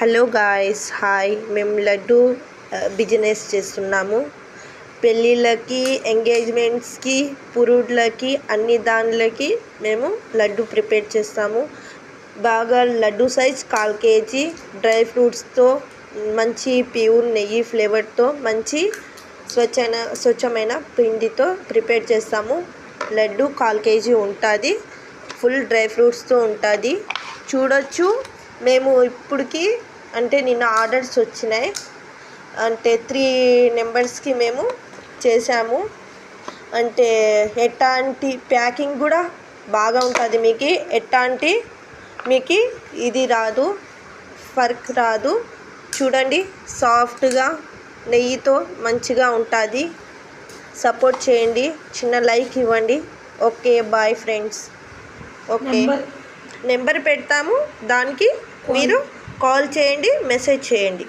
Hello guys, hi. మేము laddu business చేస్తున్నాము. పెళ్ళిళ్ళకి, ఎంగేజ్మెంట్స్కి, పురుడ్లకి, అన్ని దానిలకి మేము లడ్డు ప్రిపేర్ చేస్తాము. బాగా లడ్డు సైజ్ 1/4 kg డ్రై ఫ్రూట్స్తో, మంచి ప్యూర్ నెయ్యి ఫ్లేవర్తో, మంచి స్వచ్ఛమైన పిండితో ప్రిపేర్ చేస్తాము. లడ్డు 1/4 kg ఉంటుంది. ఫుల్ డ్రై ఫ్రూట్స్తో ఉంటుంది. చూడొచ్చు. మేము ఇప్పటికి అంటే నిన్న ఆర్డర్స్ వచ్చినాయి. అంటే 3 నెంబర్స్కి మేము చేసాము. అంటే ఎట్లాంటి ప్యాకింగ్ కూడా బాగా ఉంటుంది. మీకు ఇది రాదు, ఫర్క్ రాదు. చూడండి, సాఫ్ట్గా నెయ్యితో మంచిగా ఉంటుంది. సపోర్ట్ చేయండి, చిన్న లైక్ ఇవ్వండి. Okay, bye friends. Okay, number పెడతాము, దానికి మీరు కాల్ చేయండి, మెసేజ్ చేయండి.